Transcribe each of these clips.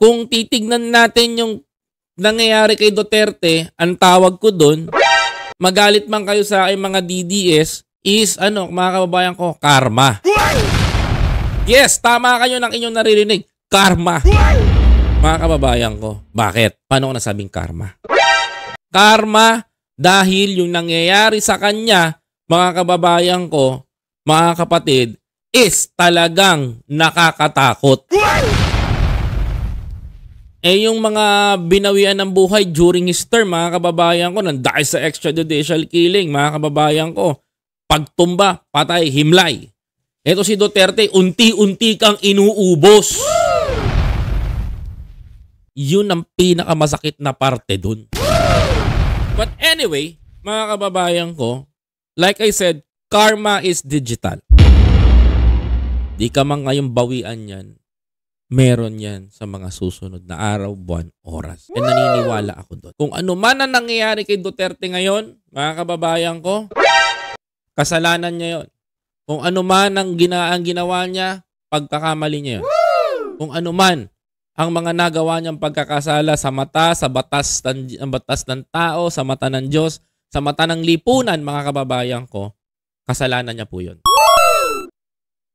Kung titignan natin yung nangyayari kay Duterte, ang tawag ko doon, magalit man kayo sa aking mga DDS, is mga kababayan ko, karma. Yes, tama kayo ng inyong naririnig. Karma. Mga kababayan ko. Bakit? Paano ko nasabing karma? Karma dahil yung nangyayari sa kanya, mga kababayan ko, mga kapatid, is talagang nakakatakot. Yung mga binawian ng buhay during his term, mga kababayan ko, dahil sa extrajudicial killing, mga kababayan ko, pagtumba, patay, himlay. Ito si Duterte, unti-unti kang inuubos. Yun ang pinakamasakit na parte dun. But anyway, mga kababayan ko, like I said, karma is digital. Di ka man ngayong bawian yan, meron yan sa mga susunod na araw, buwan, oras. And naniniwala ako doon. Kung ano man ang nangyayari kay Duterte ngayon, mga kababayan ko, kasalanan niya yon. Kung ano man ang ginawa niya, pagkakamali niya yun. Kung ano man ang mga nagawa niyang pagkakasala sa mata, sa batas ng tao, sa mata ng Diyos, sa mata ng lipunan, mga kababayan ko, kasalanan niya po yun.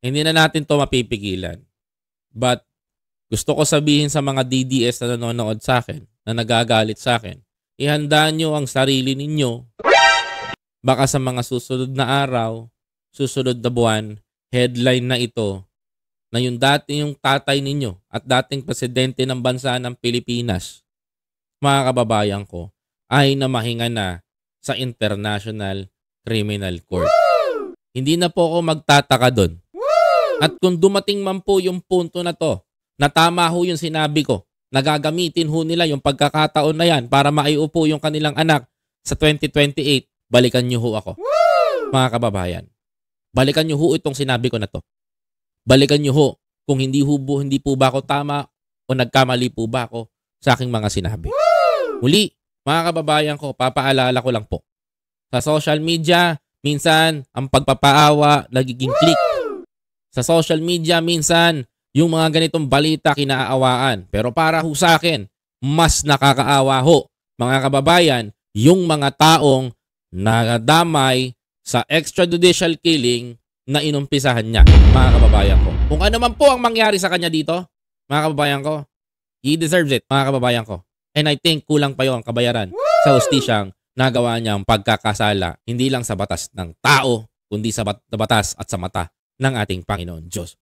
Hindi na natin to mapipigilan. But gusto ko sabihin sa mga DDS na nanonood sa akin, na nagagalit sa akin, ihanda nyo ang sarili ninyo. Baka sa mga susunod na araw, susunod na buwan, headline na ito, na yung tatay ninyo at dating presidente ng bansa ng Pilipinas, mga kababayan ko, ay namahinga na sa International Criminal Court. Hindi na po ako magtataka doon. At kung dumating man po yung punto na to, na tama ho yung sinabi ko, nagagamitin ho nila yung pagkakataon na yan para maiupo yung kanilang anak sa 2028, balikan nyo ho ako. Mga kababayan, balikan nyo ho itong sinabi ko na to. Balikan nyo ho kung hindi po ba ako tama o nagkamali po ba ako sa aking mga sinabi. Muli, mga kababayan ko, papaalala ko lang po. Sa social media, minsan ang pagpapaawa nagiging click. Sa social media, minsan yung mga ganitong balita kinaawaan. Pero para ho sa akin, mas nakakaawa ho, mga kababayan, yung mga taong nadamay sa extrajudicial killing na inumpisahan niya, mga kababayan ko. Kung ano man po ang mangyari sa kanya dito, mga kababayan ko, he deserves it, mga kababayan ko. And I think kulang pa yung kabayaran sa hustisyang nagawa niyang pagkakasala, hindi lang sa batas ng tao, kundi sa batas at sa mata ng ating Panginoon Diyos.